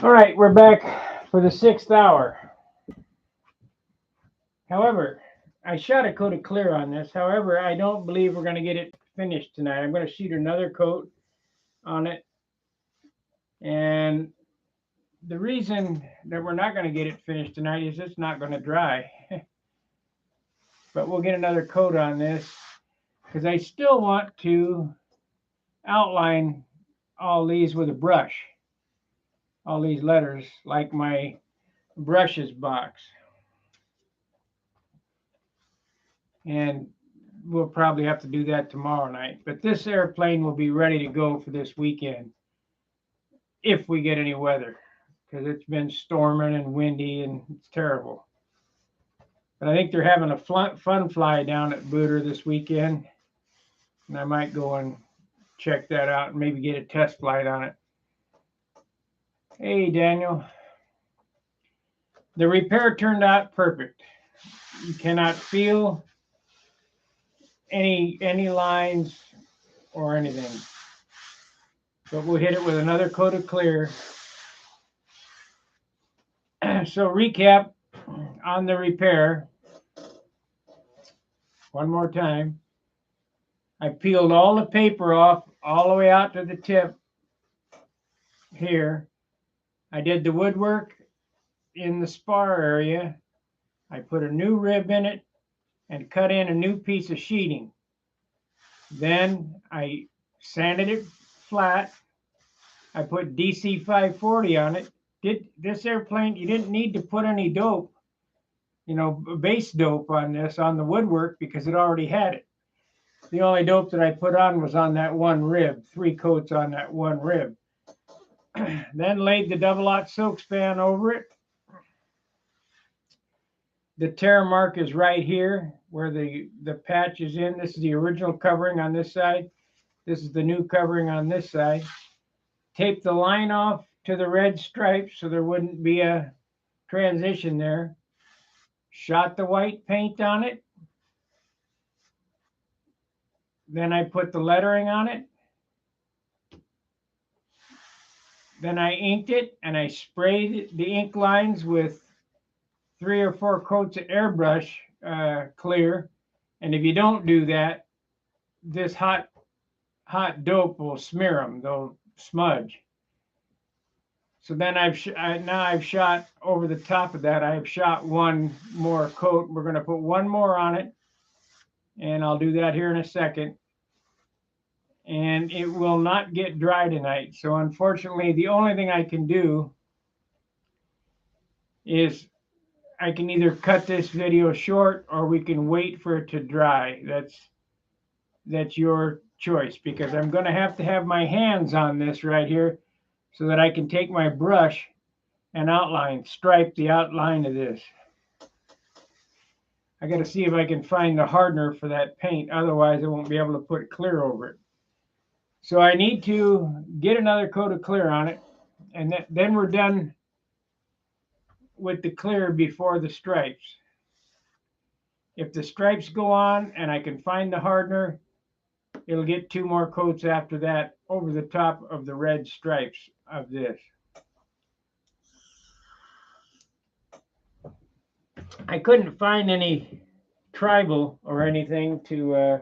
All right, we're back for the 6th hour. However, I shot a coat of clear on this. However, I don't believe we're going to get it finished tonight. I'm going to shoot another coat on it. And the reason that we're not going to get it finished tonight is it's not going to dry. But we'll get another coat on this because I still want to outline all these with a brush. All these letters like my brushes box. And we'll probably have to do that tomorrow night. But this airplane will be ready to go for this weekend if we get any weather, because it's been storming and windy and it's terrible. But I think they're having a fun fly down at Booter this weekend, and I might go and check that out and maybe get a test flight on it. Hey, Daniel. The repair turned out perfect. You cannot feel any lines or anything. But we'll hit it with another coat of clear. So recap on the repair. One more time. I peeled all the paper off all the way out to the tip here. I did the woodwork in the spar area. I put a new rib in it and cut in a new piece of sheeting. Then I sanded it flat. I put DC 540 on it. This airplane, you didn't need to put any dope, base dope on this, on the woodwork, because it already had it. The only dope that I put on was on that one rib, 3 coats on that one rib. Then laid the double-aught silk span over it. The tear mark is right here where the patch is in. This is the original covering on this side. This is the new covering on this side. Taped the line off to the red stripes so there wouldn't be a transition there. Shot the white paint on it. Then I put the lettering on it. Then I inked it and I sprayed the ink lines with 3 or 4 coats of airbrush clear. And if you don't do that, this hot dope will smear them. They'll smudge. So then I've shot over the top of that. I've shot one more coat. We're going to put one more on it, and I'll do that here in a second. And it will not get dry tonight. So unfortunately, the only thing I can do is I can either cut this video short or we can wait for it to dry. That's your choice, because I'm going to have my hands on this right here so that I can take my brush and stripe the outline of this. I got to see if I can find the hardener for that paint. Otherwise, I won't be able to put clear over it. So I need to get another coat of clear on it, and then we're done with the clear before the stripes. If the stripes go on and I can find the hardener, it'll get 2 more coats after that over the top of the red stripes of this. I couldn't find any tribal or anything to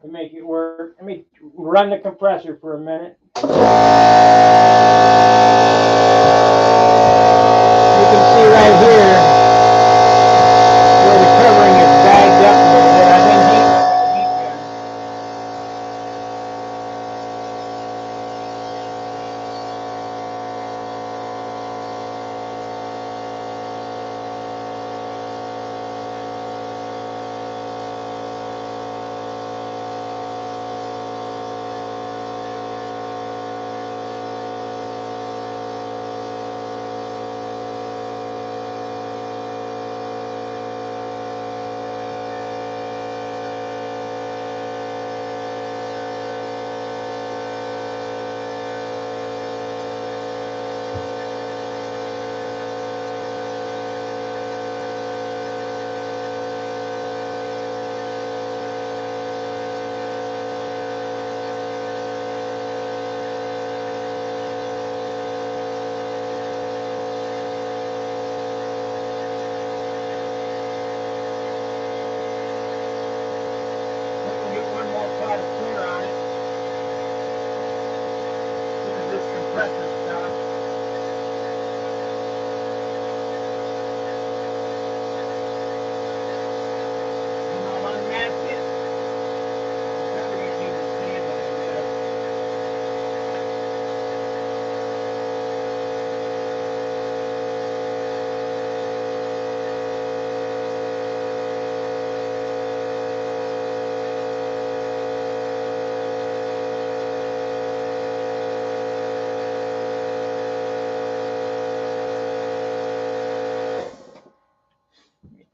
make it work. Let me run the compressor for a minute. You can see right here where the covering is bagged up a little bit. I've been heating it with the heat gun.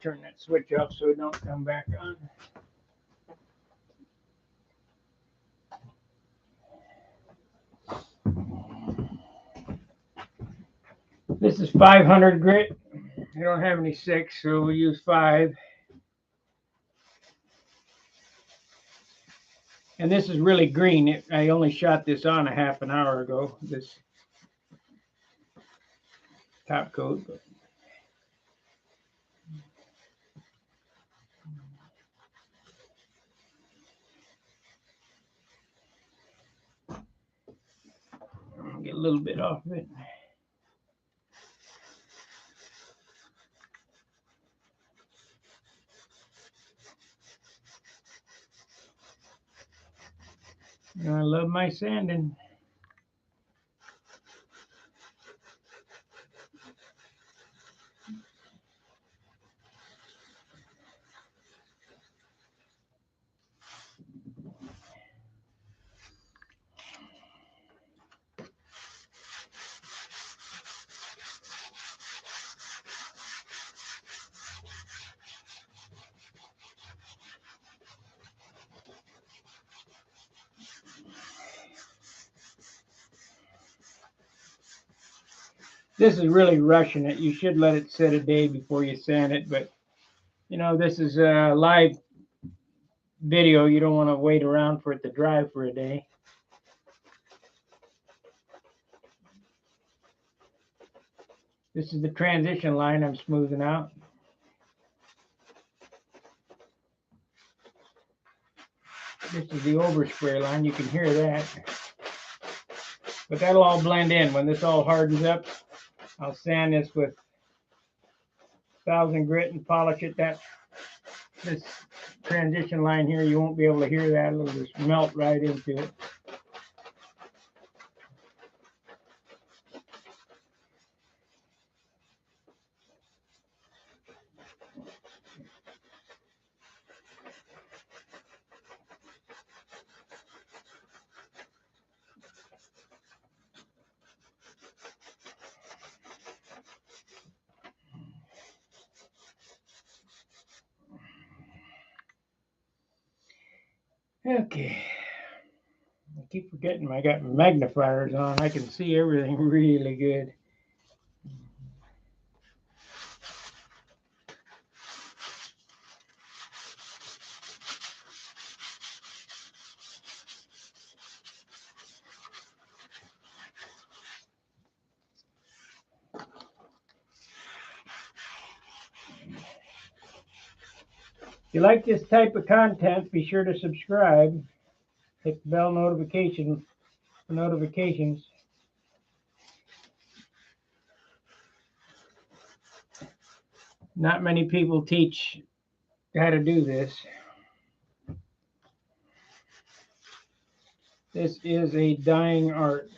turn that switch off so it don't come back on. This is 500 grit. I don't have any 6, so we'll use 5. And this is really green. I only shot this on a half an hour ago, this top coat. I'll get a little bit off of it. I love my sanding. This is really rushing it. You should let it sit a day before you sand it, but this is a live video. You don't want to wait around for it to dry for a day. This is the transition line I'm smoothing out. This is the overspray line. You can hear that. But that'll all blend in. When this all hardens up, I'll sand this with 1000 grit and polish it. This transition line here, you won't be able to hear that. It'll just melt right into it. Okay. I keep forgetting I got magnifiers on. I can see everything really good. If you like this type of content, be sure to subscribe. Hit the bell notification for notifications. Not many people teach how to do this. This is a dying art.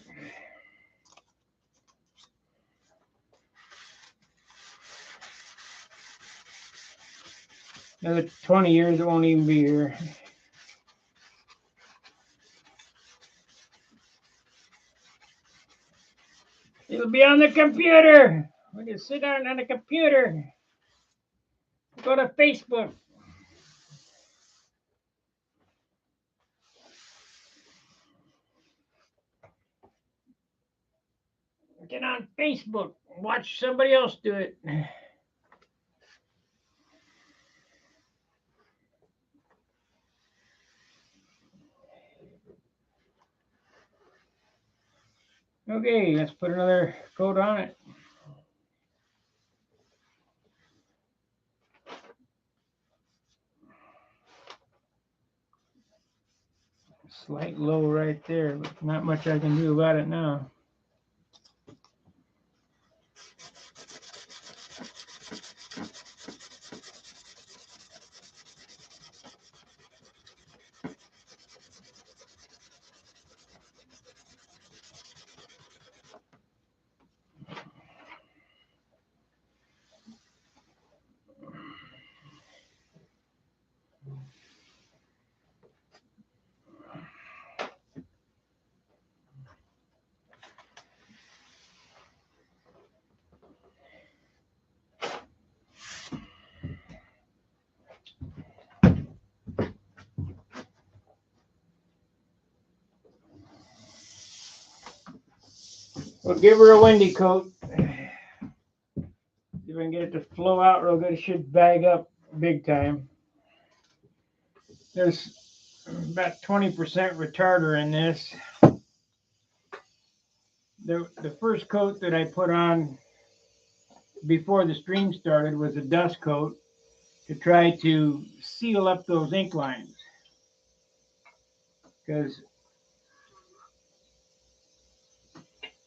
Another 20 years, it won't even be here. It'll be on the computer. We can sit down on the computer. Go to Facebook. Get on Facebook. Watch somebody else do it. Okay, let's put another coat on it. Slight low right there, but not much I can do about it now. We'll give her a windy coat. See if I can get it to flow out real good. It should bag up big time. There's about 20% retarder in this. The first coat that I put on before the stream started was a dust coat to try to seal up those ink lines. Because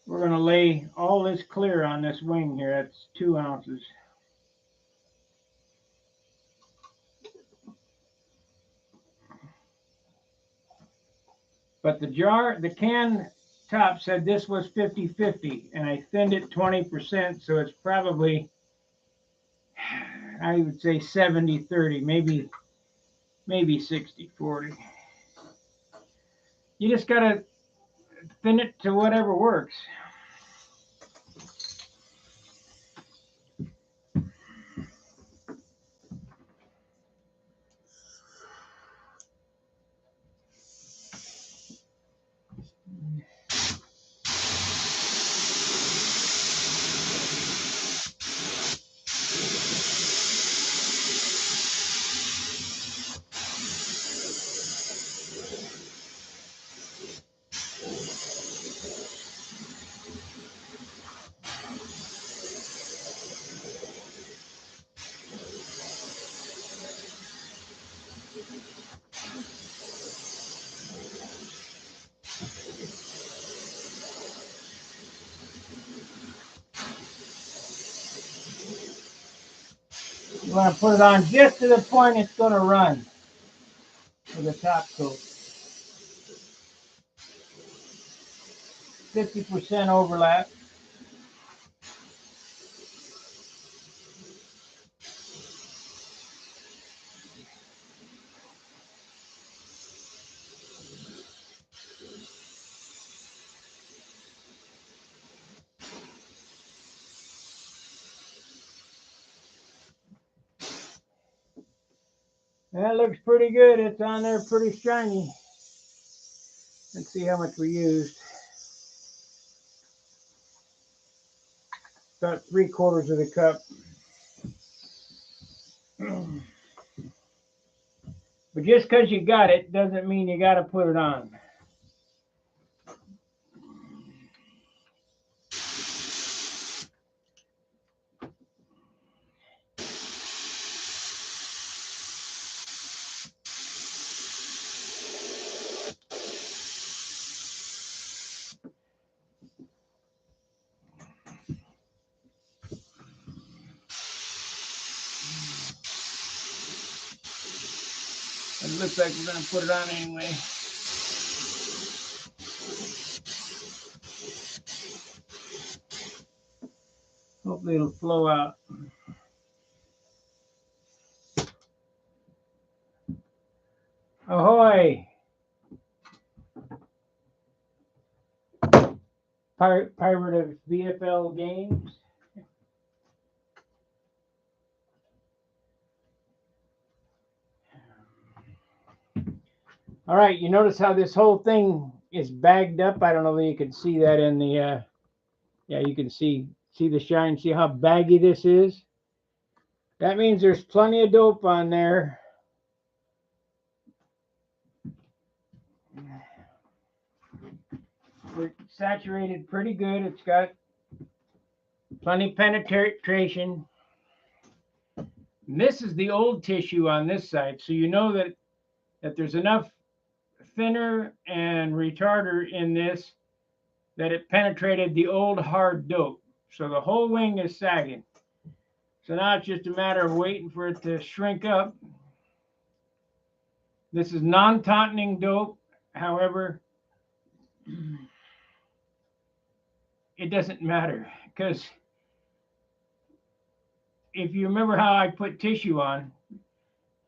we're going to lay all this clear on this wing here. That's 2 ounces. But the can top said this was 50-50, and I thinned it 20%, so it's probably, I would say 70-30, maybe 60-40. You just got to thin it to whatever works. You want to put it on just to the point it's going to run with the top coat. 50% overlap. That looks pretty good. It's on there pretty shiny. Let's see how much we used. About 3/4 of the cup. But just because you got it doesn't mean you got to put it on. It looks like we're going to put it on anyway. Hopefully it'll flow out. Ahoy! Pirate of VFL Games. All right, you notice how this whole thing is bagged up? I don't know if you can see that in the, yeah, you can see the shine. See how baggy this is? That means there's plenty of dope on there. We're saturated pretty good. It's got plenty penetration. And this is the old tissue on this side, so you know that there's enough thinner and retarder in this that it penetrated the old hard dope. So the whole wing is sagging. So now it's just a matter of waiting for it to shrink up. This is non-tautening dope. However, it doesn't matter, because if you remember how I put tissue on,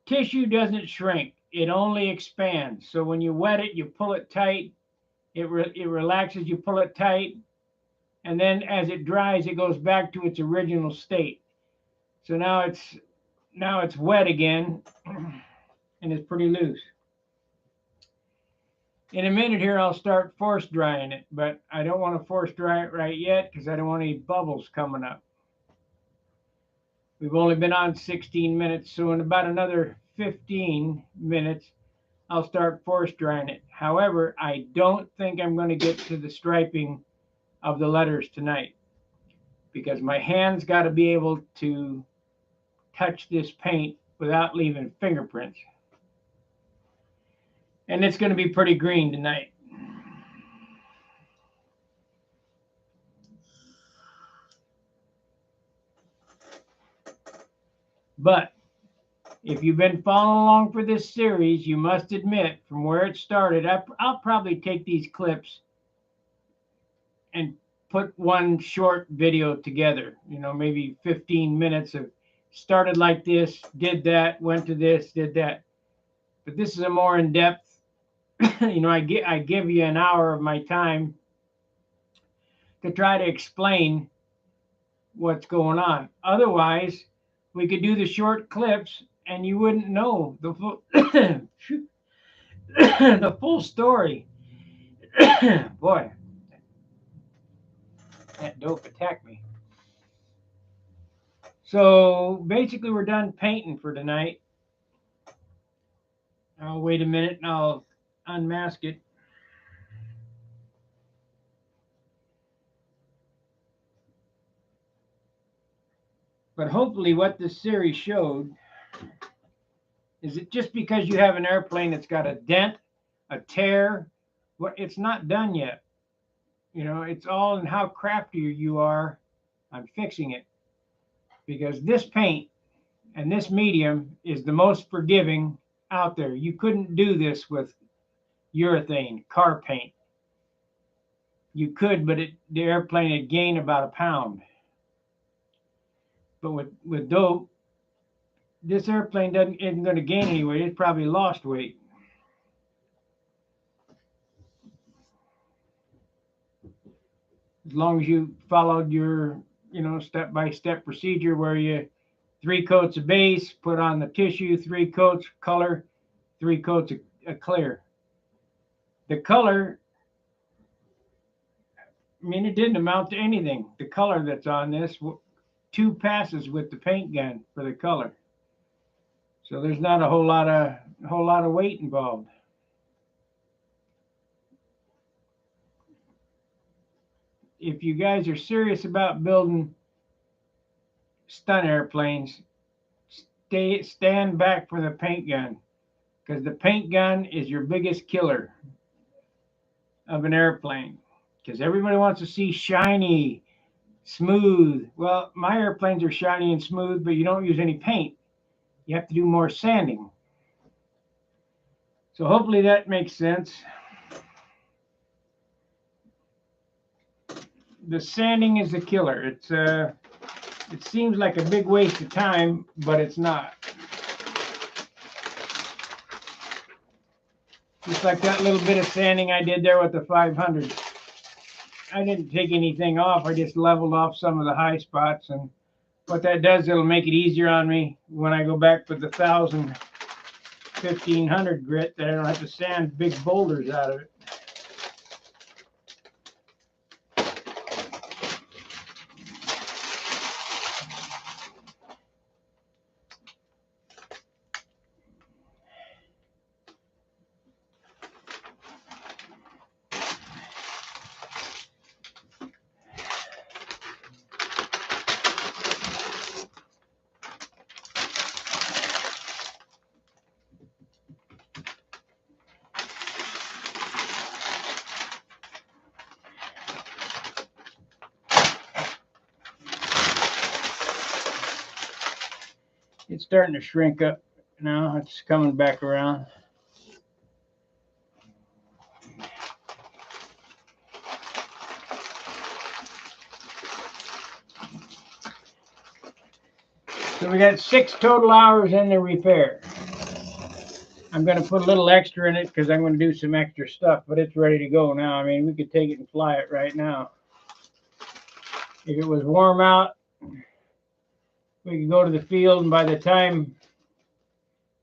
tissue doesn't shrink. It only expands. So when you wet it, you pull it tight. It relaxes, you pull it tight. And then as it dries, it goes back to its original state. So now it's wet again, and it's pretty loose. In a minute here, I'll start force drying it, but I don't want to force dry it right yet because I don't want any bubbles coming up. We've only been on 16 minutes, so in about another 15 minutes, I'll start force drying it. However, I don't think I'm going to get to the striping of the letters tonight because my hands got to be able to touch this paint without leaving fingerprints. And it's going to be pretty green tonight. But if you've been following along for this series, you must admit from where it started, I'll probably take these clips and put one short video together, maybe 15 minutes of started like this, did that, went to this, did that. But this is a more in-depth, I give you an hour of my time to try to explain what's going on. Otherwise, we could do the short clips and you wouldn't know the full, the full story. Boy, that dope attacked me. So basically, we're done painting for tonight. I'll wait a minute and I'll unmask it. But hopefully what this series showed is that just because you have an airplane that's got a dent, a tear, it's not done yet. It's all in how crafty you are on fixing it. Because this paint and this medium is the most forgiving out there. You couldn't do this with urethane, car paint. You could, but the airplane would gain about a pound. But with dope, this airplane isn't going to gain any weight. It's probably lost weight. As long as you followed your, step-by-step procedure where you 3 coats of base, put on the tissue, 3 coats color, 3 coats of clear. The color, it didn't amount to anything. The color that's on this, 2 passes with the paint gun for the color. So there's not a whole lot of weight involved. If you guys are serious about building stunt airplanes, stand back for the paint gun, because the paint gun is your biggest killer of an airplane. Because everybody wants to see shiny, smooth. Well, my airplanes are shiny and smooth, but you don't use any paint. You have to do more sanding. So hopefully that makes sense. The sanding is the killer. It seems like a big waste of time, but it's not. Just like that little bit of sanding I did there with the 500. I didn't take anything off. I just leveled off some of the high spots. And what that does, it'll make it easier on me when I go back with the 1000, 1500 grit, that I don't have to sand big boulders out of it. It's starting to shrink up now. It's coming back around. So we got 6 total hours in the repair. I'm going to put a little extra in it because I'm going to do some extra stuff, but it's ready to go now. We could take it and fly it right now. If it was warm out, we could go to the field, and by the time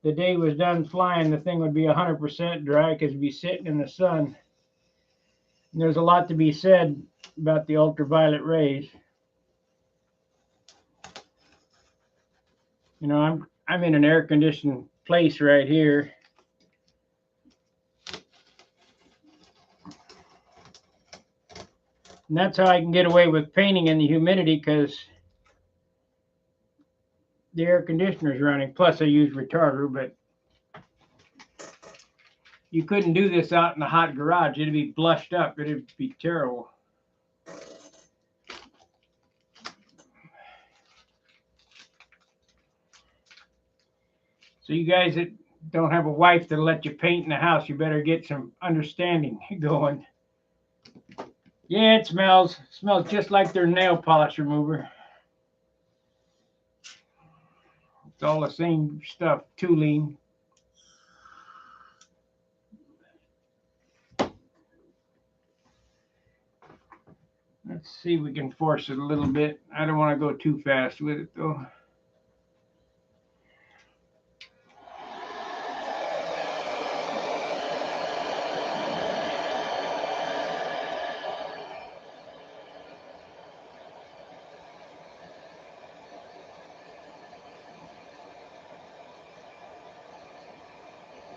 the day was done flying, the thing would be 100% dry because it'd be sitting in the sun. And there's a lot to be said about the ultraviolet rays. You know, I'm in an air conditioned place right here. And that's how I can get away with painting in the humidity because the air conditioner is running. Plus I use retarder, but you couldn't do this out in the hot garage. It'd be blushed up. It'd be terrible. So you guys that don't have a wife that'll let you paint in the house, you better get some understanding going. Yeah, it smells just like their nail polish remover. It's all the same stuff, toluene. Let's see if we can force it a little bit. I don't want to go too fast with it though.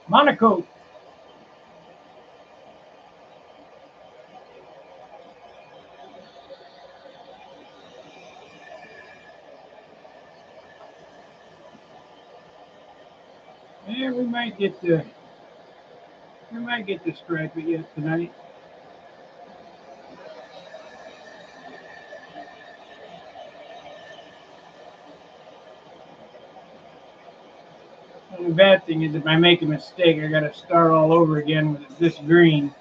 Monocoat. Yeah, we might get the stripe it yet tonight. And the bad thing is if I make a mistake, I gotta start all over again with this green.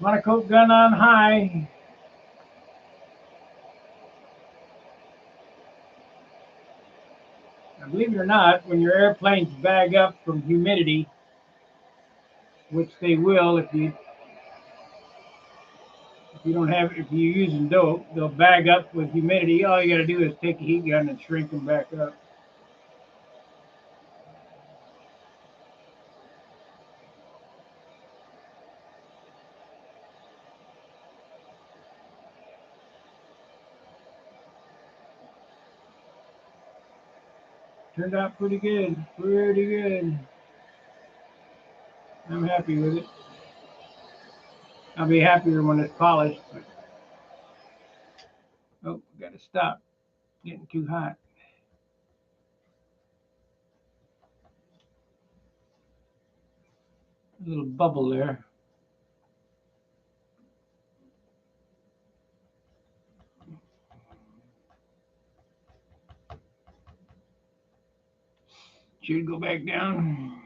Monocoat gun on high. Now, believe it or not, when your airplanes bag up from humidity, which they will if you don't have if you're using dope, they'll bag up with humidity. All you got to do is take a heat gun and shrink them back up. Turned out pretty good. Pretty good. I'm happy with it. I'll be happier when it's polished. But, oh, got to stop. Getting too hot. A little bubble there. Should go back down.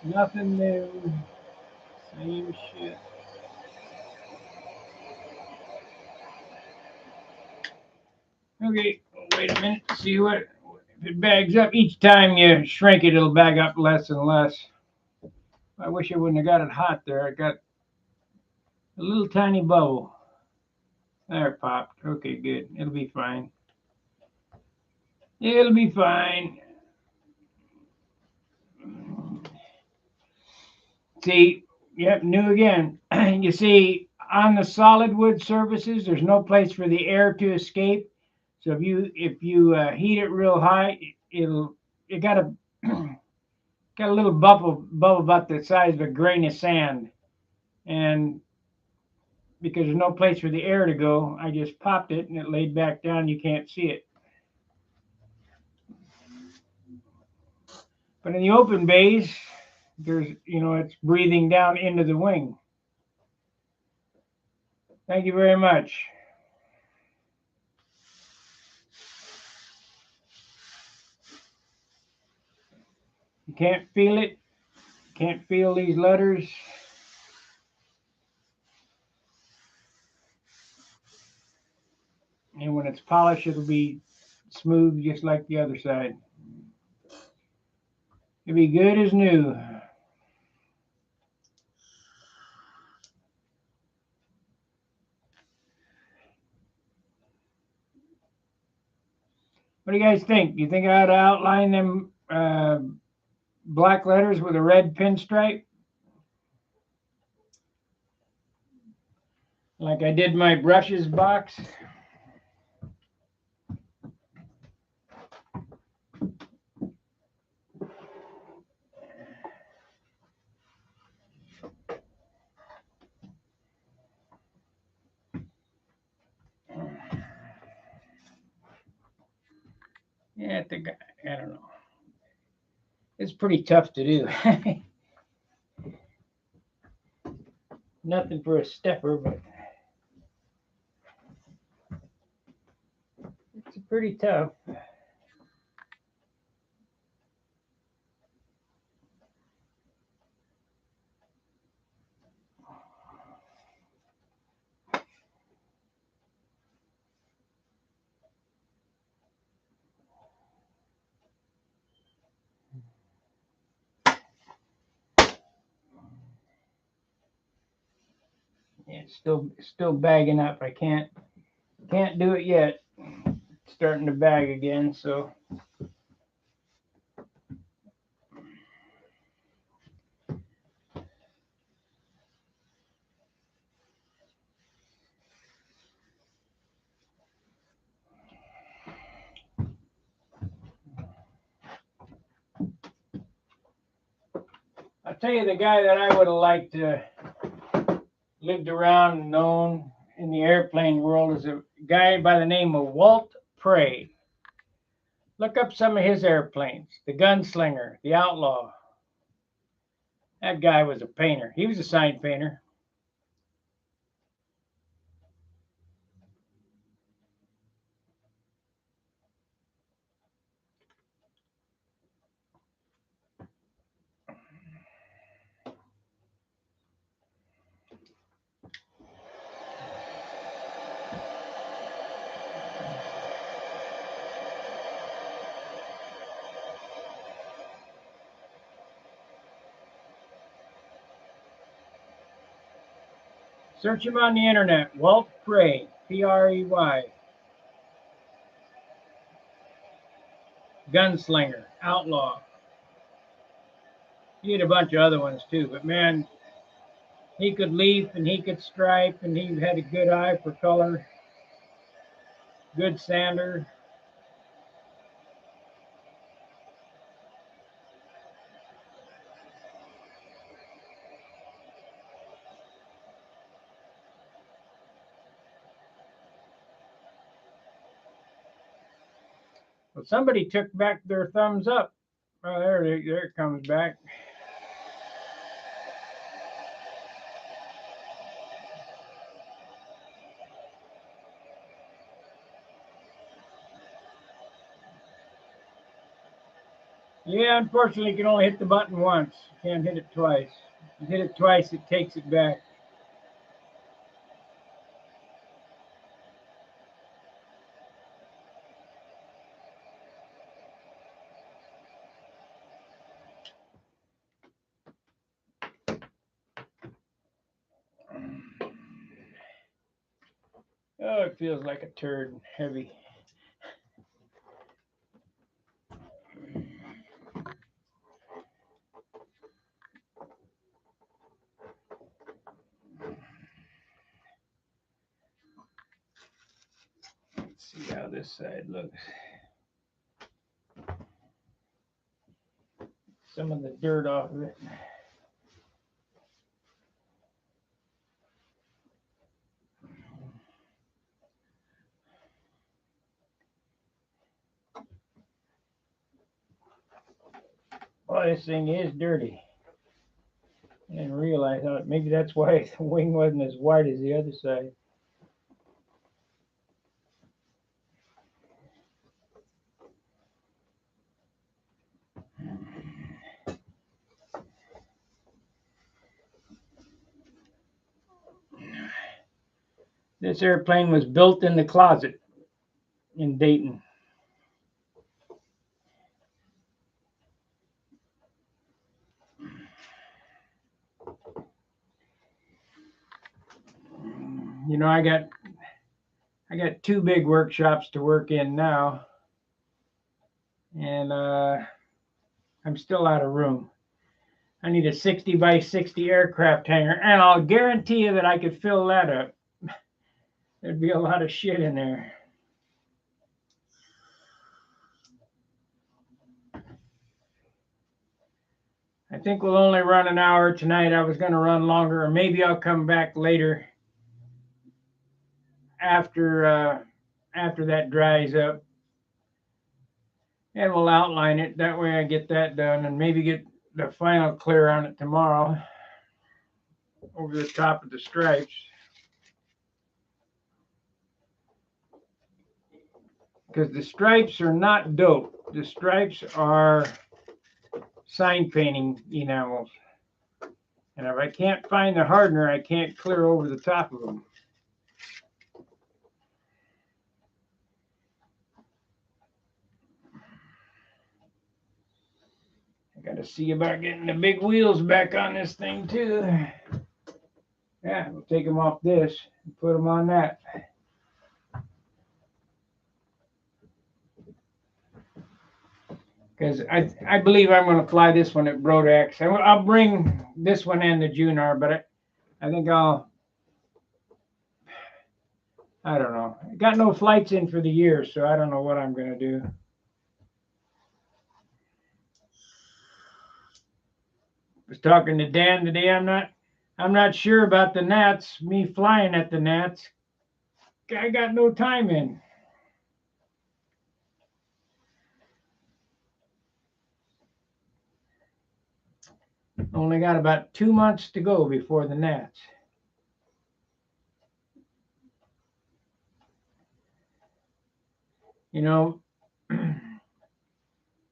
Nothing new. Same shit. Okay, wait a minute. See what if it bags up. Each time you shrink it, it'll bag up less and less. I wish I wouldn't have got it hot there. I got a little tiny bubble. There it popped. Okay, good. It'll be fine. It'll be fine. See, yep, new again. You see, on the solid wood surfaces, there's no place for the air to escape. So if you heat it real high, it got a got a little bubble about the size of a grain of sand, and because there's no place for the air to go, I just popped it and it laid back down. You can't see it. But in the open bays, there's, it's breathing down into the wing. Thank you very much. You can't feel it. Can't feel these letters. And when it's polished, it'll be smooth just like the other side. It'll be good as new. What do you guys think? Do you think I ought to outline them black letters with a red pinstripe? Like I did my brushes box? Yeah, I don't know. It's pretty tough to do. Nothing for a stepper, but it's pretty tough. Yeah, it's still bagging up. I can't do it yet. It's starting to bag again, so I'll tell you the guy that I would have liked to lived around and known in the airplane world is a guy by the name of Walt Prey. Look up some of his airplanes. The Gunslinger, the Outlaw. That guy was a painter. He was a sign painter. Search him on the internet. Walt Prey, Prey. Gunslinger, Outlaw. He had a bunch of other ones too, but man, he could leaf and he could stripe and he had a good eye for color, good sander. Well, somebody took back their thumbs up. Oh, there it comes back. Yeah, unfortunately, you can only hit the button once. You can't hit it twice. If you hit it twice, it takes it back. Oh, it feels like a turd, heavy. Let's see how this side looks. some of the dirt off of it. Oh, this thing is dirty. I didn't realize how maybe that's why the wing wasn't as wide as the other side. This airplane was built in the closet in Dayton. You know, I got two big workshops to work in now, and I'm still out of room. I need a 60 by 60 aircraft hangar, and I'll guarantee you that I could fill that up. There'd be a lot of shit in there. I think we'll only run an hour tonight. I was going to run longer, or maybe I'll come back later after that dries up, and we'll outline it. That way I get that done, and maybe get the final clear on it tomorrow over the top of the stripes. Because the stripes are not dope. The stripes are sign painting enamels. And if I can't find the hardener, I can't clear over the top of them. I got to see about getting the big wheels back on this thing too. Yeah, we'll take them off this and put them on that. Because I believe I'm going to fly this one at Brodax. I'll bring this one and the Junar, but I think I don't know. I got no flights in for the year, so I don't know what I'm going to do. I was talking to Dan today. I'm not sure about the Nats, me flying at the Nats. I got no time in. Only got about 2 months to go before the Nats. You know,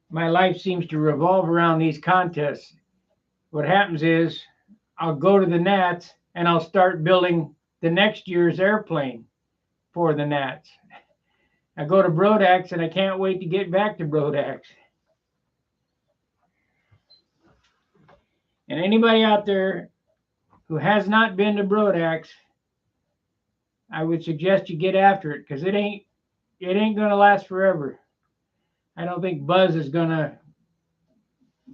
my life seems to revolve around these contests. What happens is I'll go to the Nats and I'll start building the next year's airplane for the Nats. I go to Brodax and I can't wait to get back to Brodax. And anybody out there who has not been to Brodax, I would suggest you get after it, because it ain't gonna last forever. I don't think Buzz is gonna,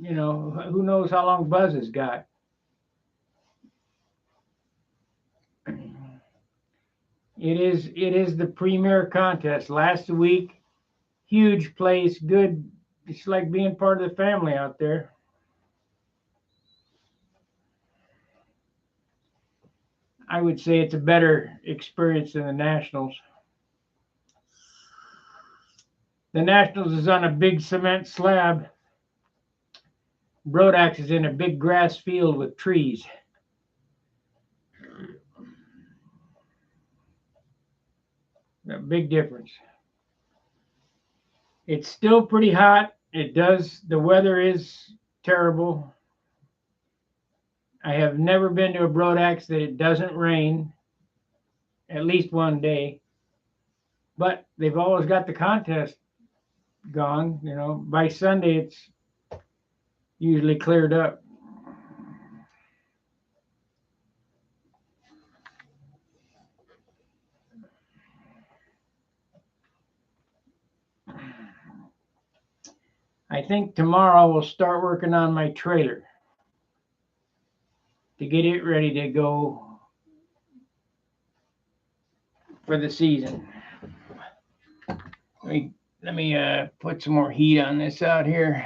who knows how long Buzz has got. It is the premier contest. Last week, huge place, good. It's like being part of the family out there. I would say it's a better experience than the Nationals. The Nationals is on a big cement slab. Brodax is in a big grass field with trees. A big difference. It's still pretty hot. The weather is terrible. I have never been to a Brodax that it doesn't rain at least one day. But they've always got the contest gone. By Sunday it's usually cleared up. I think tomorrow we'll start working on my trailer to get it ready to go for the season. Let me put some more heat on this out here.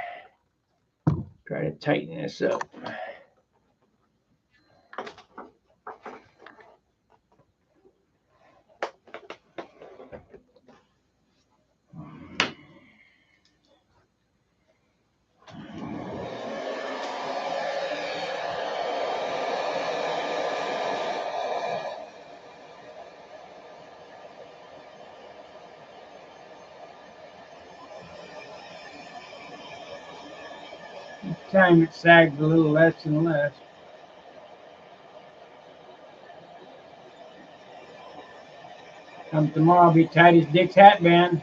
Try Try to tighten this up. Each time it sags a little less and less. Come tomorrow, I'll be tight as Dick's hat band.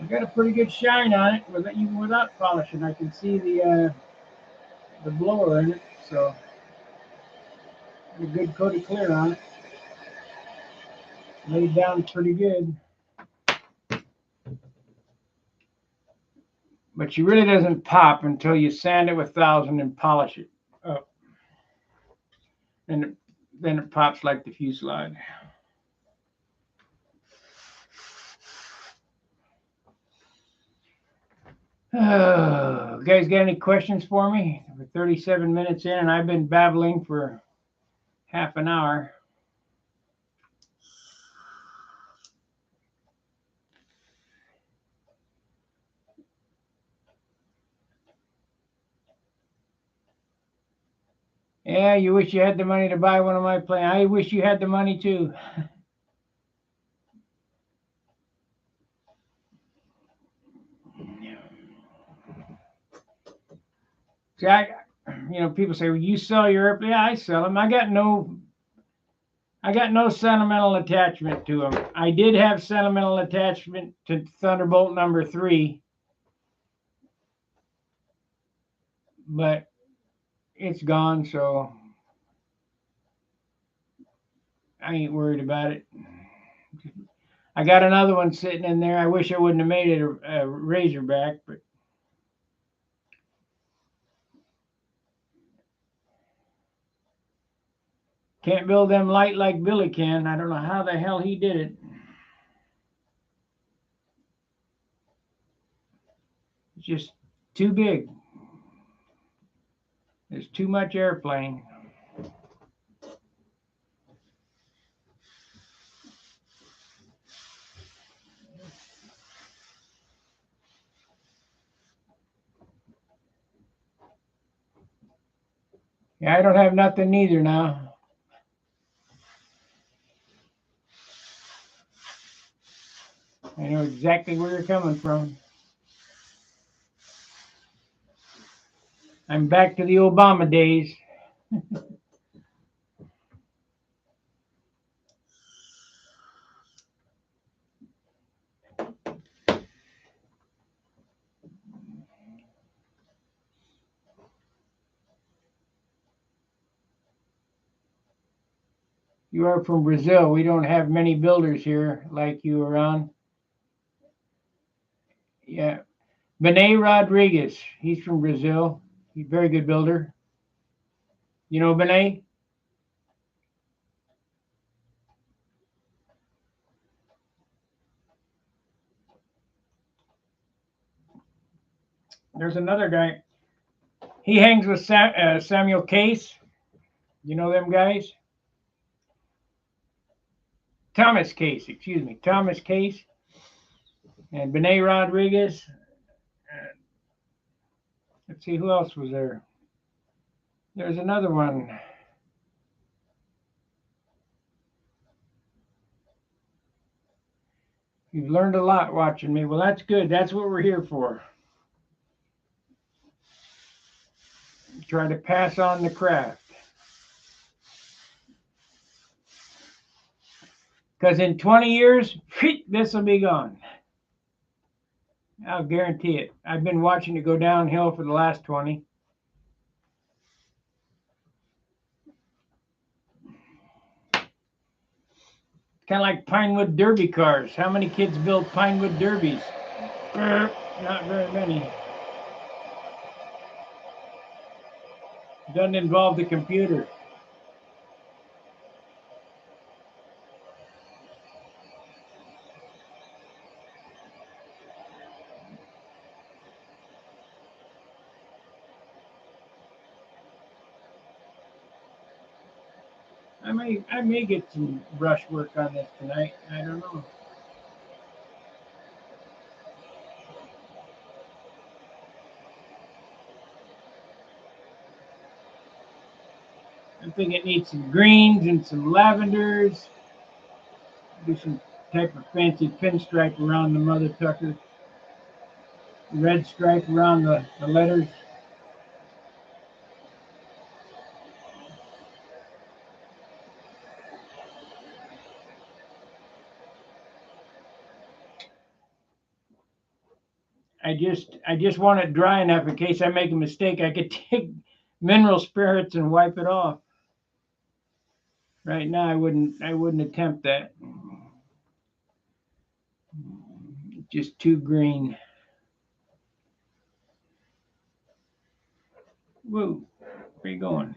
I got a pretty good shine on it, even without polishing. I can see the blower in it, so a good coat of clear on it. Laid down pretty good. But she really doesn't pop until you sand it with 1000 and polish it up. And then it pops like the fuselage. Guys got any questions for me? We're 37 minutes in and I've been babbling for half an hour. Yeah, you wish you had the money to buy one of my planes. I wish you had the money too. See, people say, well, you sell your airplane. Yeah, I sell them. I got no sentimental attachment to them. I did have sentimental attachment to Thunderbolt number 3, but it's gone, so I ain't worried about it. I got another one sitting in there. I wish I wouldn't have made it a Razorback, but can't build them light like Billy can. I don't know how the hell he did it. It's just too big. There's too much airplane. Yeah, I don't have nothing neither now. I know exactly where you're coming from. I'm back to the Obama days. You are from Brazil. We don't have many builders here like you around. Yeah. Benet Rodriguez. He's from Brazil. He's a very good builder. You know Benet? There's another guy. He hangs with Samuel Case. You know them guys? Thomas Case, excuse me. Thomas Case and Benet Rodriguez. Let's see, who else was there? There's another one. You've learned a lot watching me. Well, that's good. That's what we're here for. Try to pass on the craft. Because in 20 years, this will be gone. I'll guarantee it. I've been watching it go downhill for the last 20. Kind of like Pinewood Derby cars. How many kids build Pinewood Derbies? Not very many. Doesn't involve the computer. I may get some brush work on this tonight. I don't know. I think it needs some greens and some lavenders. Do some type of fancy pinstripe around the mother tucker. Red stripe around the letters. I just want it dry enough in case I make a mistake. I could take mineral spirits and wipe it off. Right now, I wouldn't attempt that. Just too green. Whoa, where you going?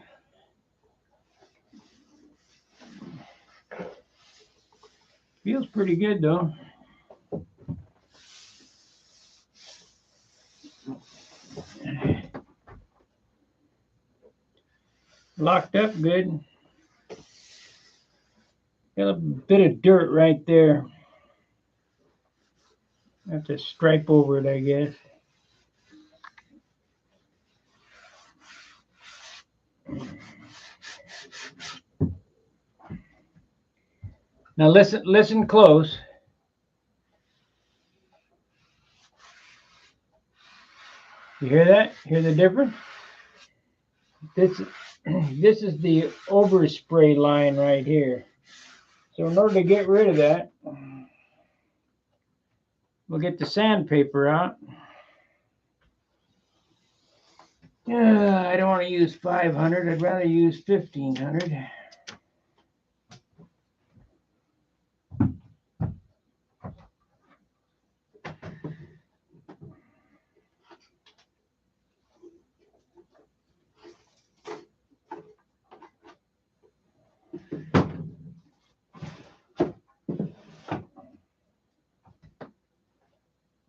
Feels pretty good though. Locked up good. Got a bit of dirt right there. I have to stripe over it, I guess. Now listen close. You hear that? Hear the difference? This is the overspray line right here. So in order to get rid of that, we'll get the sandpaper out. I don't want to use 500. I'd rather use 1500.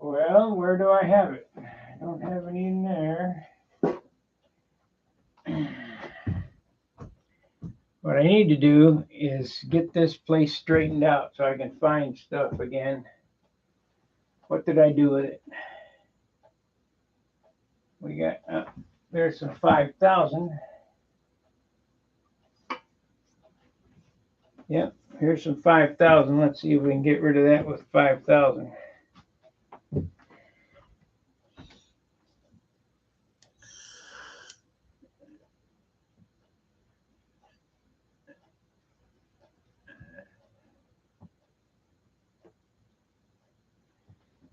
Well, where do I have it? I don't have any in there. What I need to do is get this place straightened out so I can find stuff again. What did I do with it? We got, there's some 5,000. Yep, here's some 5,000. Let's see if we can get rid of that with 5,000.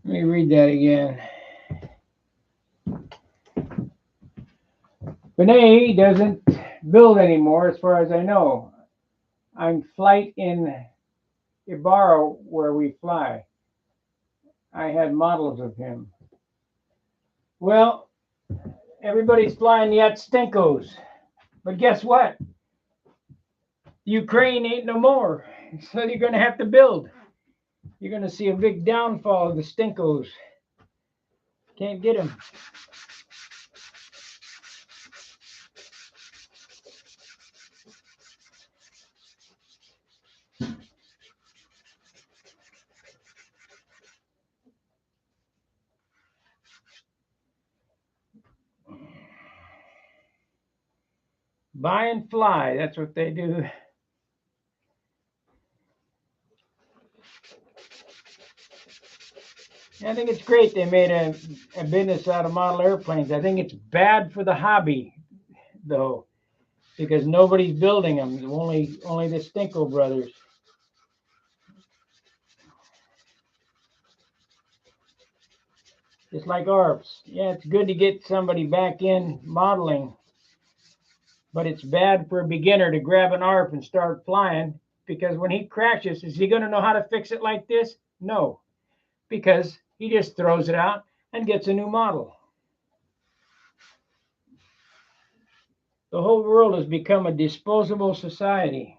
Let me read that again. Benet doesn't build anymore, as far as I know. On flight in Ibarra, where we fly, I had models of him. Well, everybody's flying the Stinkos, but guess what? Ukraine ain't no more, so you're going to have to build. You're going to see a big downfall of the Stinkos. Can't get them. Buy and fly, that's what they do. I think it's great they made a business out of model airplanes. I think it's bad for the hobby, though, because nobody's building them. Only the Stinko brothers. Just like ARPs. Yeah, it's good to get somebody back in modeling, but it's bad for a beginner to grab an ARP and start flying, because when he crashes, is he going to know how to fix it like this? No, because he just throws it out and gets a new model. The whole world has become a disposable society.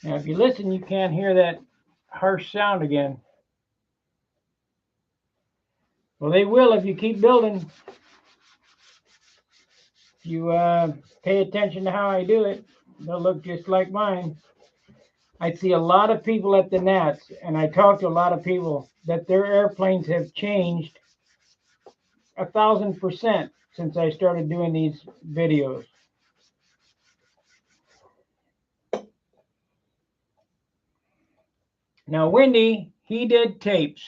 Now, if you listen, you can't hear that harsh sound again. Well, they will if you keep building. If you pay attention to how I do it, they'll look just like mine. I see a lot of people at the Nats, and I talk to a lot of people that their airplanes have changed 1,000% since I started doing these videos. Now, Wendy, he did tapes,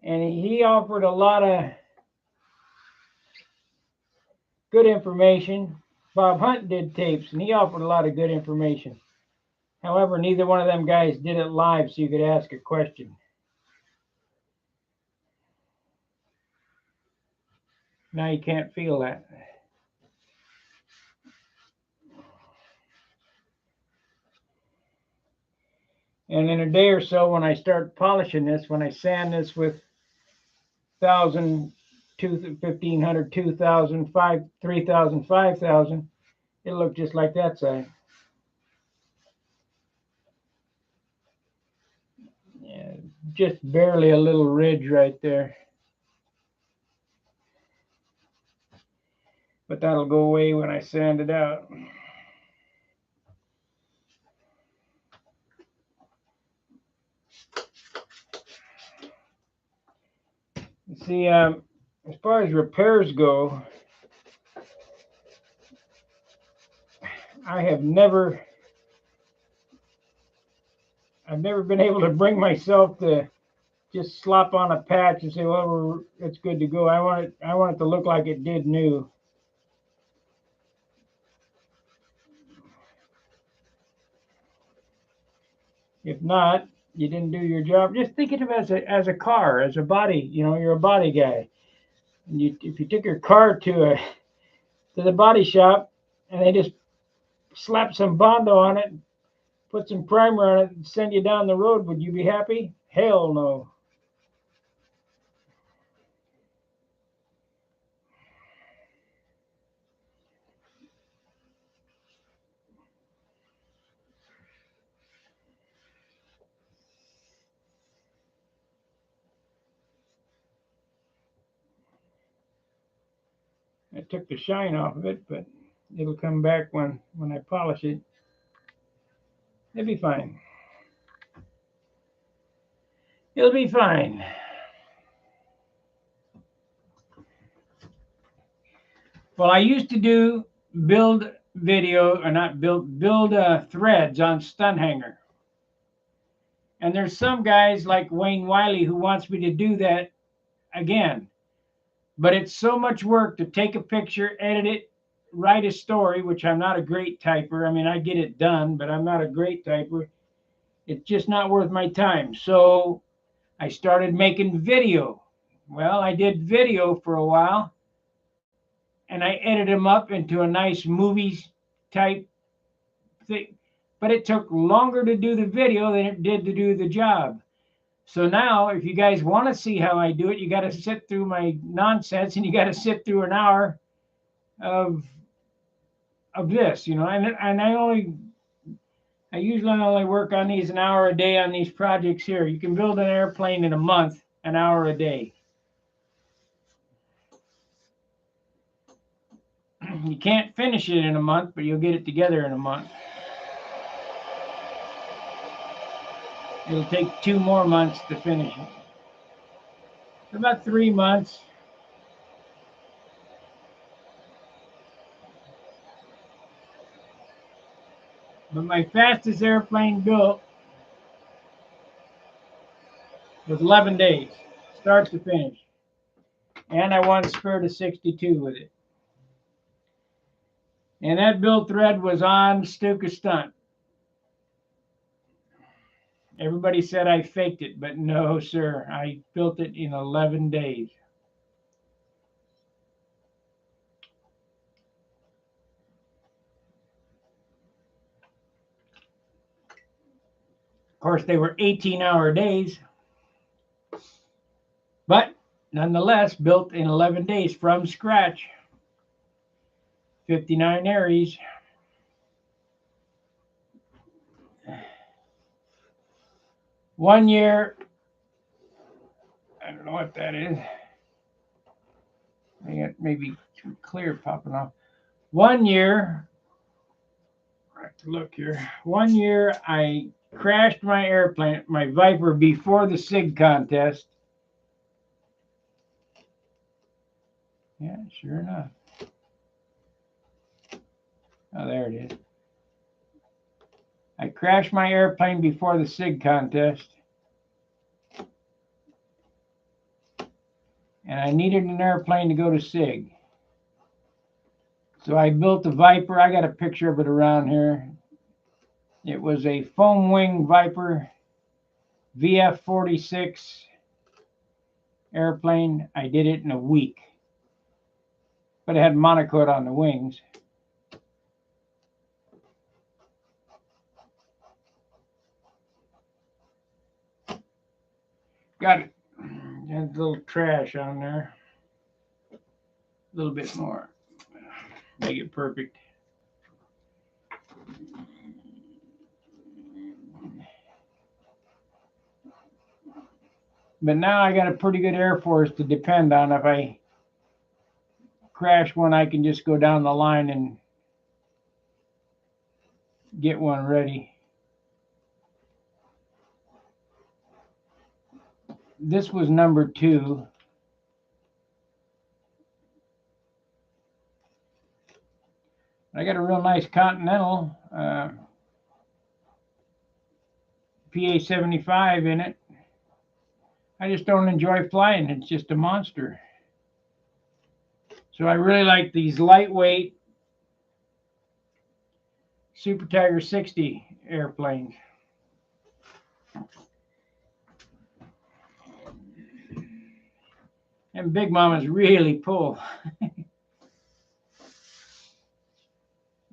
and he offered a lot of good information. Bob Hunt did tapes, and he offered a lot of good information. However, neither one of them guys did it live so you could ask a question. Now you can't feel that. And in a day or so, when I start polishing this, when I sand this with 1,000, 1,500, 2,000, 3,000, 5,000, it'll look just like that side. Yeah, just barely a little ridge right there. But that'll go away when I sand it out. See, as far as repairs go, I've never been able to bring myself to just slop on a patch and say, well, it's good to go. I want it to look like it did new. If not, you didn't do your job. Just think of it as a car, as a body. You know, you're a body guy. And if you took your car to the body shop and they just slap some Bondo on it, put some primer on it, and send you down the road, would you be happy? Hell no. I took the shine off of it, but it'll come back when I polish it. It'll be fine. It'll be fine. Well, I used to build video, or not build threads on Stunt Hanger. And there's some guys like Wayne Wiley who wants me to do that again. But it's so much work to take a picture, edit it, write a story, which I'm not a great typer. I mean, I get it done, but I'm not a great typer. It's just not worth my time. So I started making video. Well, I did video for a while, and I edited them up into a nice movies type thing. But it took longer to do the video than it did to do the job. So now, if you guys want to see how I do it, you got to sit through my nonsense, and you got to sit through an hour of this, you know. And I usually only work on these an hour a day on these projects here. You can build an airplane in a month, an hour a day. You can't finish it in a month, but you'll get it together in a month. It'll take 2 more months to finish it. About 3 months. But my fastest airplane built was 11 days, start to finish. And I won Spur to 62 with it. And that build thread was on Stuka Stunt. Everybody said I faked it, but no, sir. I built it in 11 days. Of course, they were 18-hour days, but nonetheless, built in 11 days from scratch. 59 Aries. One year, I don't know what that is. I got maybe some clear popping off. 1 year, I have to look here. 1 year, I crashed my airplane, my Viper, before the SIG contest. Yeah, sure enough. Oh, there it is. I crashed my airplane before the SIG contest. And I needed an airplane to go to SIG. So I built the Viper. I got a picture of it around here. It was a foam wing Viper VF-46 airplane. I did it in a week. But it had monocoat on the wings. Got it. Had a little trash on there. A little bit more. Make it perfect. But now I got a pretty good Air Force to depend on. If I crash one, I can just go down the line and get one ready. This was number 2. I got a real nice Continental PA-75 in it. I just don't enjoy flying. It's just a monster. So I really like these lightweight Super Tiger 60 airplanes. And Big Mamas really pull.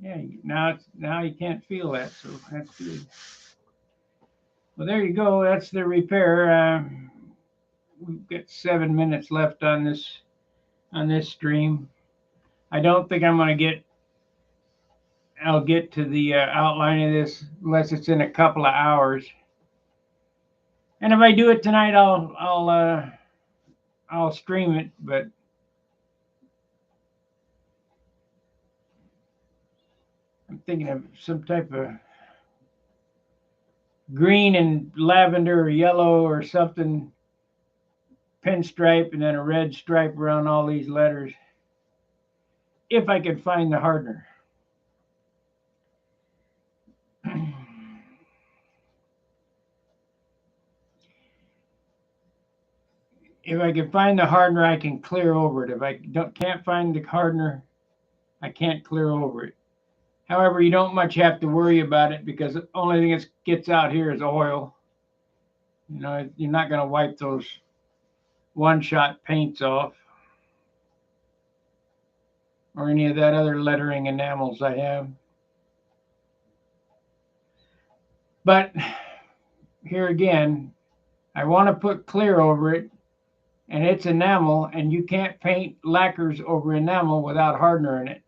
Yeah, now you can't feel that, so that's good. Well, there you go. That's the repair. We've got 7 minutes left on this stream. I don't think I'm going to I'll get to the outline of this unless it's in a couple of hours. And if I do it tonight, I'll stream it. But I'm thinking of some type of green and lavender or yellow or something, pinstripe, and then a red stripe around all these letters. If I could find the hardener. If I can find the hardener, I can clear over it. If I can't find the hardener, I can't clear over it. However, you don't much have to worry about it because the only thing that gets out here is oil. You know, you're not going to wipe those one-shot paints off or any of that other lettering enamels I have. But here again, I want to put clear over it, and it's enamel, and you can't paint lacquers over enamel without hardener in it.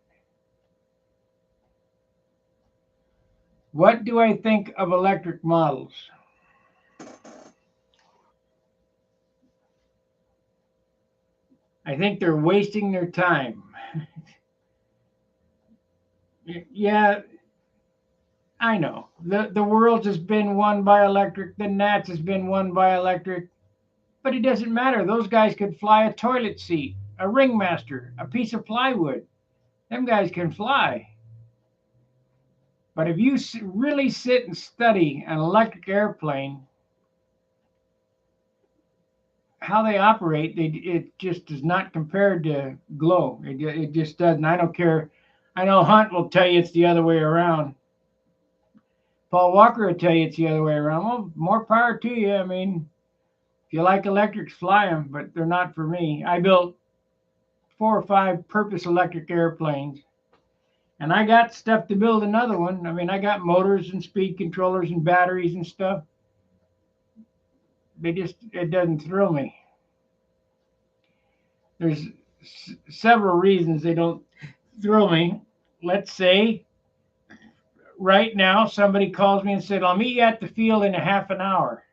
What do I think of electric models? I think they're wasting their time. Yeah, I know. The world has been won by electric. The Nats has been won by electric. But it doesn't matter. Those guys could fly a toilet seat, a ringmaster, a piece of plywood. Them guys can fly. But if you really sit and study an electric airplane, how they operate, it just is not compared to glow. It just doesn't. I don't care. I know Hunt will tell you it's the other way around. Paul Walker will tell you it's the other way around. Well, more power to you. I mean, if you like electrics, fly them, but they're not for me. I built 4 or 5 purpose electric airplanes, and I got stuff to build another one. I mean, I got motors and speed controllers and batteries and stuff. It doesn't thrill me. There's several reasons they don't thrill me. Let's say right now somebody calls me and said, I'll meet you at the field in a half an hour.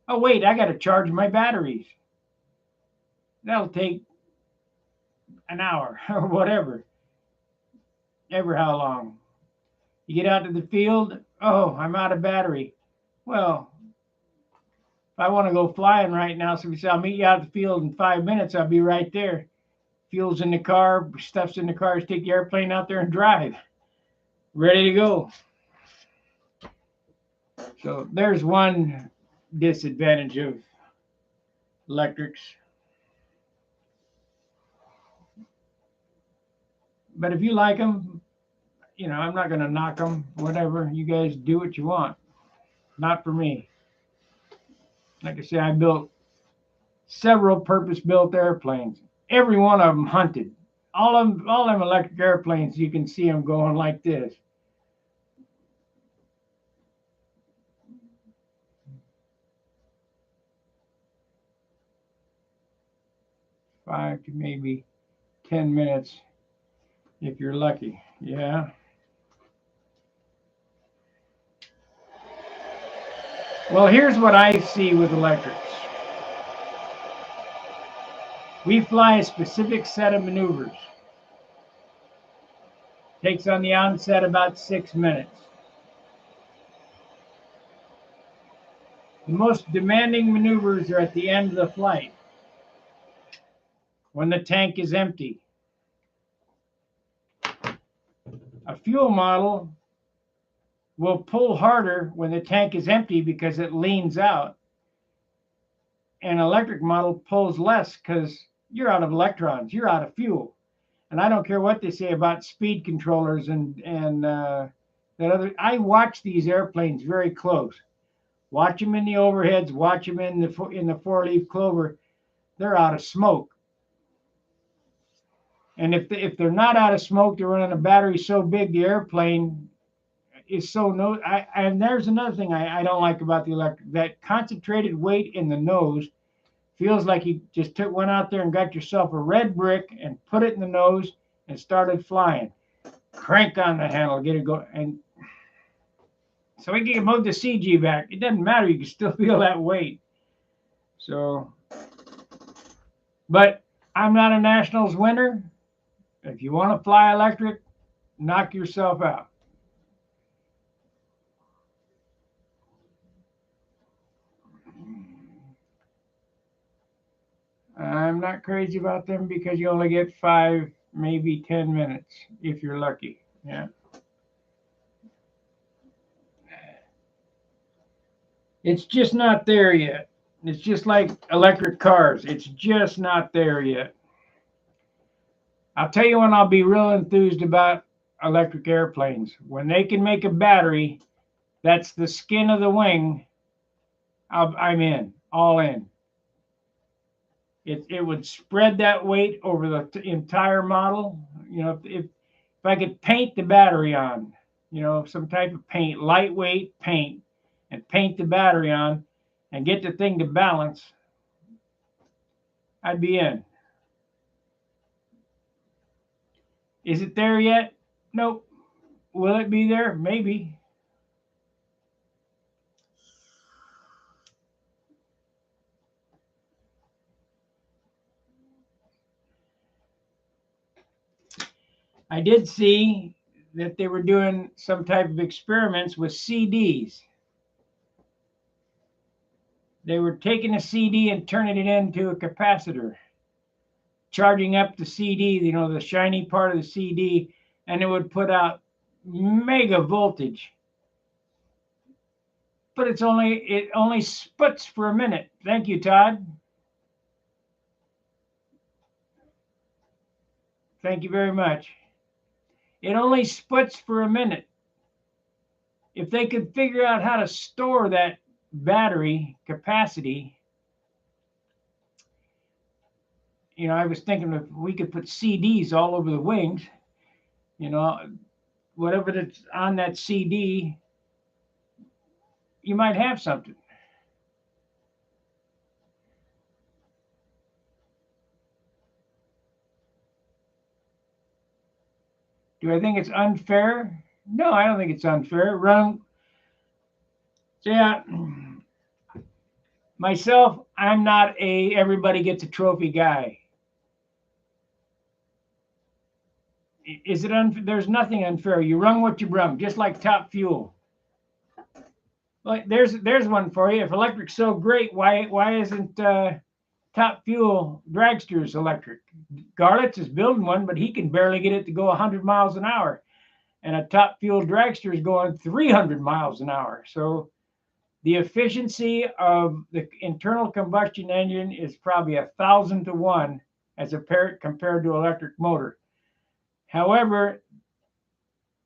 Oh, wait, I got to charge my batteries. That'll take an hour or whatever, ever how long. You get out to the field, oh, I'm out of battery. Well, if I want to go flying right now, so we say, I'll meet you out at the field in 5 minutes, I'll be right there. Fuel's in the car, stuff's in the car, just take the airplane out there and drive. Ready to go. So there's one disadvantage of electrics. But if you like them, you know, I'm not going to knock them. Whatever. You guys do what you want. Not for me. Like I said, I built several purpose-built airplanes. Every one of them hunted. All them electric airplanes, you can see them going like this. Five to maybe 10 minutes if you're lucky. Yeah. Well, here's what I see with electrics. We fly a specific set of maneuvers. Takes on the onset about 6 minutes. The most demanding maneuvers are at the end of the flight, when the tank is empty. A fuel model will pull harder when the tank is empty because it leans out. An electric model pulls less because you're out of electrons, you're out of fuel. And I don't care what they say about speed controllers and that other. I watch these airplanes very close. Watch them in the overheads. Watch them in the four-leaf clover. They're out of smoke. And if they're not out of smoke, they're running a battery so big the airplane is so no. And there's another thing I don't like about the electric. That concentrated weight in the nose feels like you just went out there and got yourself a red brick and put it in the nose and started flying. Crank on the handle, get it going. And so we can move the CG back. It doesn't matter. You can still feel that weight. So, but I'm not a nationals winner. If you want to fly electric, knock yourself out. I'm not crazy about them because you only get 5, maybe 10 minutes if you're lucky. Yeah. It's just not there yet. It's just like electric cars. It's just not there yet. I'll tell you when I'll be real enthused about electric airplanes. When they can make a battery that's the skin of the wing, I'm in, all in. It would spread that weight over the entire model. You know, if I could paint the battery on, you know, some type of paint, lightweight paint, and paint the battery on and get the thing to balance, I'd be in. Is it there yet? Nope. Will it be there? Maybe. I did see that they were doing some type of experiments with CDs. They were taking a CD and turning it into a capacitor, charging up the CD, you know, the shiny part of the CD, and it would put out mega voltage. But it only sputs for a minute. Thank you, Todd. Thank you very much. It only sputs for a minute. if they could figure out how to store that battery capacity, I was thinking if we could put CDs all over the wings, you know, whatever that's on that CD, you might have something. Do I think it's unfair? No, I don't think it's unfair. Yeah, myself, I'm not a everybody gets a trophy guy. Is it unfair? There's nothing unfair. You rung what you brung, just like Top Fuel. Like there's one for you. If electric's so great, why isn't Top Fuel dragsters electric? Garlett's is building one, but he can barely get it to go 100 miles an hour, and a Top Fuel dragster is going 300 miles an hour. So the efficiency of the internal combustion engine is probably 1,000 to 1 as compared to electric motor. However,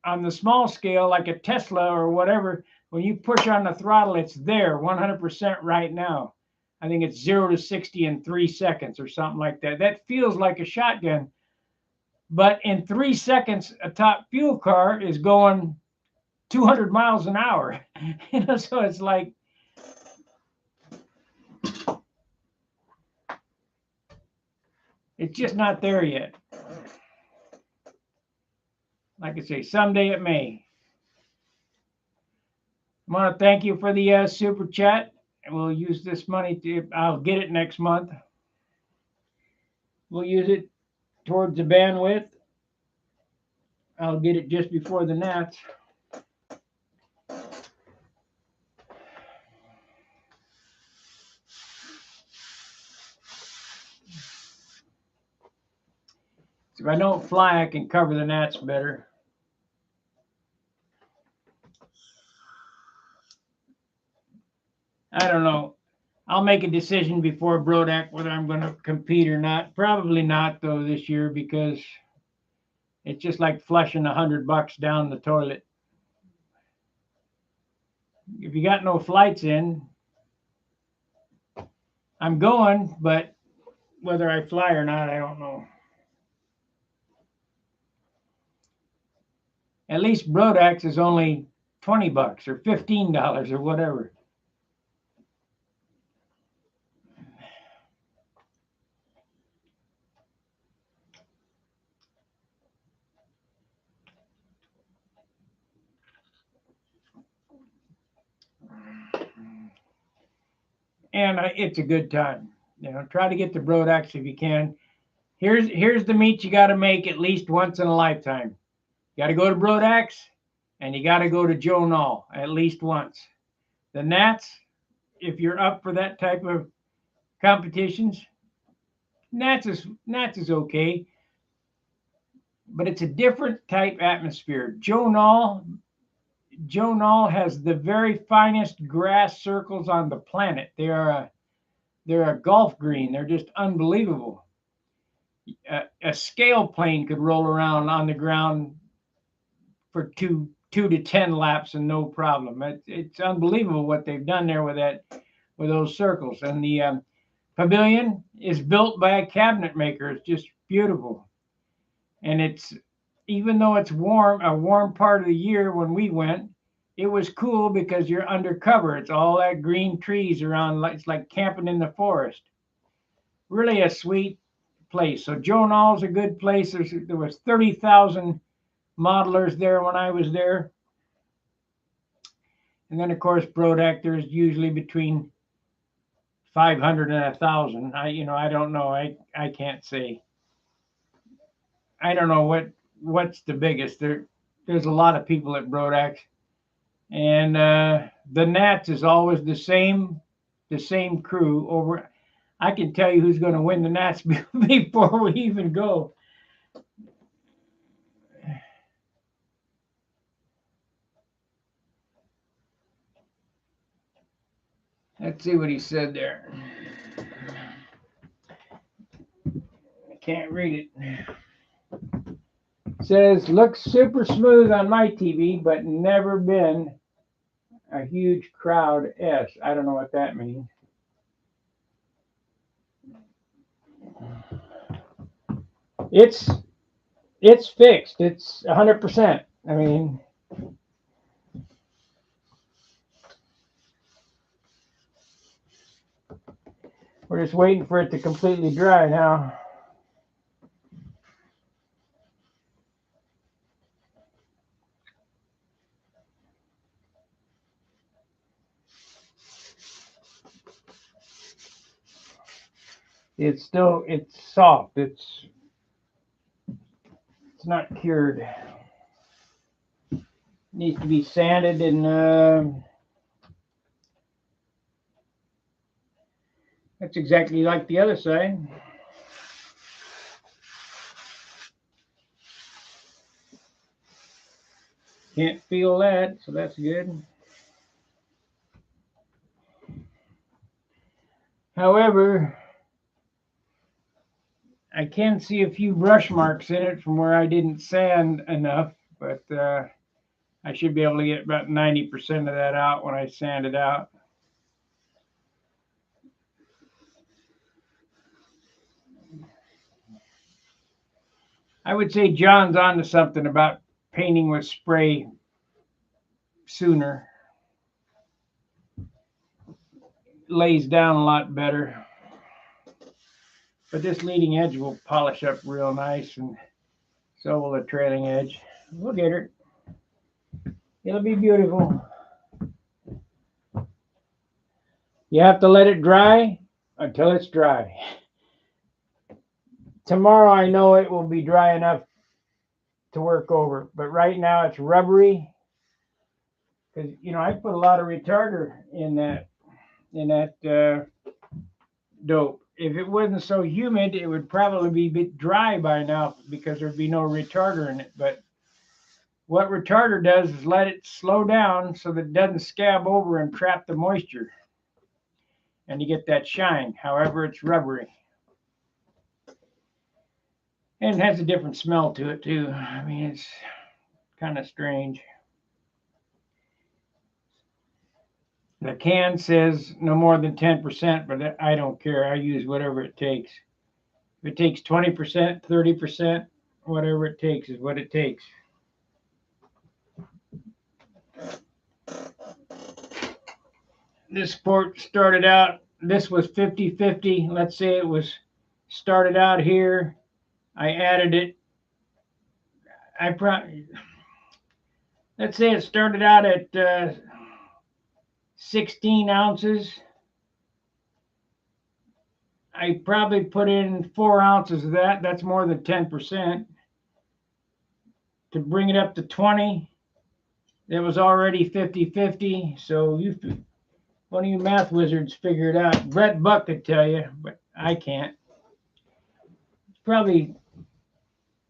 on the small scale, like a Tesla or whatever, when you push on the throttle, it's there 100% right now. I think it's 0 to 60 in 3 seconds or something like that. That feels like a shotgun. But in 3 seconds, a Top Fuel car is going 200 miles an hour. So it's like, it's just not there yet. Like I say, someday it may. I want to thank you for the super chat. We'll use this money I'll get it next month. We'll use it towards the bandwidth. I'll get it just before the Nats. So if I don't fly, I can cover the Nats better. I don't know. I'll make a decision before Brodak whether I'm going to compete or not. Probably not, though, this year, because it's just like flushing $100 down the toilet. If you got no flights in, I'm going, but whether I fly or not, I don't know. At least Brodax is only $20 or $15 or whatever. And it's a good time. Try to get to Brodax if you can. Here's the meet you got to make at least once in a lifetime. You got to go to Brodax, and you got to go to Joe Nall at least once. The Nats, if you're up for that type of competitions, Nats is okay, but it's a different type atmosphere. Joe Nall has the very finest grass circles on the planet. They're a golf green. They're just unbelievable. A scale plane could roll around on the ground for two to 10 laps and no problem. It's unbelievable what they've done there with those circles. And the pavilion is built by a cabinet maker. It's just beautiful. And even though it's a warm part of the year when we went, it was cool because you're undercover. It's all that green trees around. It's like camping in the forest. Really a sweet place. So Joe Nall's a good place. There was 30,000 modelers there when I was there. And then, of course, Brodak, there's usually between 500 and 1,000. I don't know. I can't say. I don't know what's the biggest. There's a lot of people at Brodak. And the Nats is always the same crew over. I can tell you who's going to win the Nats before we even go. Let's see what he said there. I can't read it. It says, looks super smooth on my TV, but never been a huge crowd S. I don't know what that means. It's fixed. It's 100%. I mean, we're just waiting for it to completely dry now. It's soft. It's not cured. It needs to be sanded and that's exactly like the other side. Can't feel that, so that's good. However, I can see a few brush marks in it from where I didn't sand enough, but I should be able to get about 90% of that out when I sand it out. I would say John's onto something about painting with spray sooner. Lays down a lot better. But this leading edge will polish up real nice, and so will the trailing edge. We'll get her. It'll be beautiful. You have to let it dry until it's dry. Tomorrow I know it will be dry enough to work over, but right now it's rubbery because I put a lot of retarder in that dope. If it wasn't so humid, it would probably be a bit dry by now because there'd be no retarder in it. But what retarder does is let it slow down so that it doesn't scab over and trap the moisture, and you get that shine. However, it's rubbery. And it has a different smell to it too. I mean, it's kind of strange. The can says no more than 10%, but I don't care. I use whatever it takes. If it takes 20%, 30%, whatever it takes is what it takes. This port started out, this was 50-50. Let's say it was started out here. I added it. Let's say it started out at 16 ounces. I probably put in 4 ounces of that. That's more than 10%. To bring it up to 20, it was already 50-50. So one of you math wizards figure it out. Brett Buck could tell you, but I can't. It's probably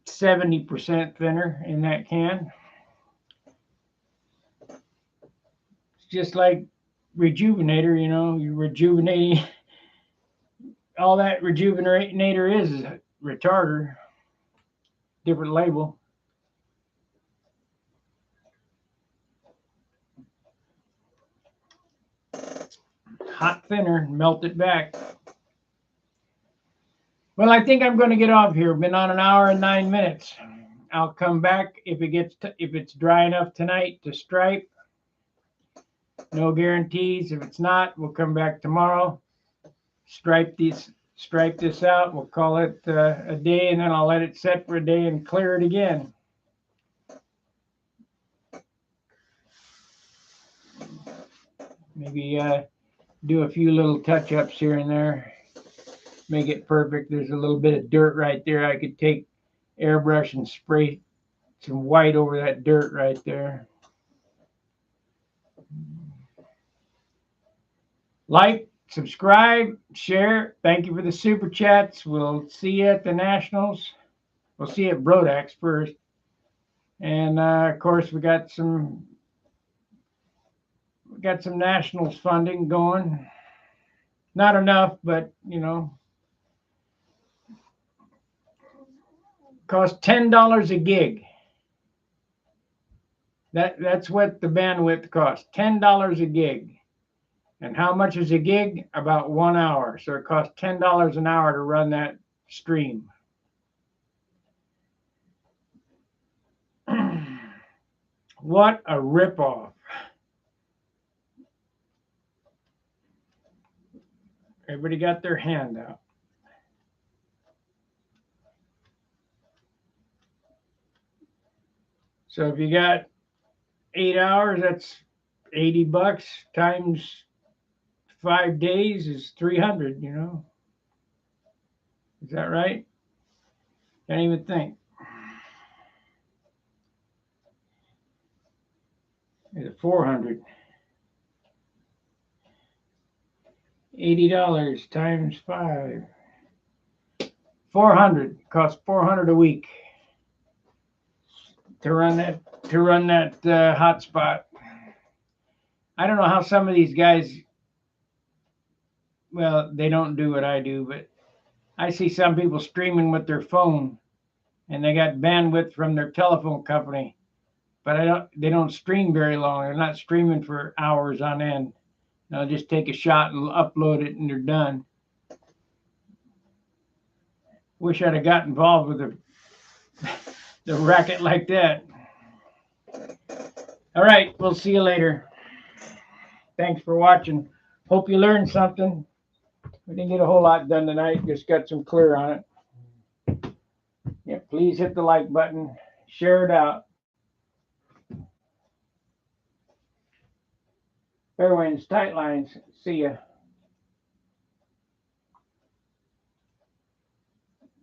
70% thinner in that can. It's just like Rejuvenator, you're rejuvenating. All that Rejuvenator is retarder. Different label. Hot thinner, melt it back. Well, I think I'm going to get off here. Been on 1 hour and 9 minutes. I'll come back if it's dry enough tonight to stripe. No guarantees. If it's not, we'll come back tomorrow. Stripe this out. We'll call it a day, and then I'll let it set for a day and clear it again. Maybe do a few little touch-ups here and there. Make it perfect. There's a little bit of dirt right there. I could take airbrush and spray some white over that dirt right there. Like, subscribe, share. Thank you for the super chats. We'll see you at the Nationals. We'll see you at Brodax first. And of course, we got some Nationals funding going. Not enough, but costs $10 a gig. That's what the bandwidth costs. $10 a gig. And how much is a gig? About 1 hour. So it costs $10 an hour to run that stream. What a ripoff. Everybody got their hand out. So if you got 8 hours, that's $80 times 5 days is 300, you know. Is that right? Can't even think. Is it 400? $80 times 5. 400. Costs 400 a week to run that hotspot. I don't know how some of these guys, well, they don't do what I do, but I see some people streaming with their phone and they got bandwidth from their telephone company, but they don't stream very long. They're not streaming for hours on end. They'll just take a shot and upload it and they're done. Wish I'd have got involved with the racket like that. All right, we'll see you later. Thanks for watching. Hope you learned something. We didn't get a whole lot done tonight, just got some clear on it. Yeah, please hit the like button, share it out. Fair winds, tight lines. See ya.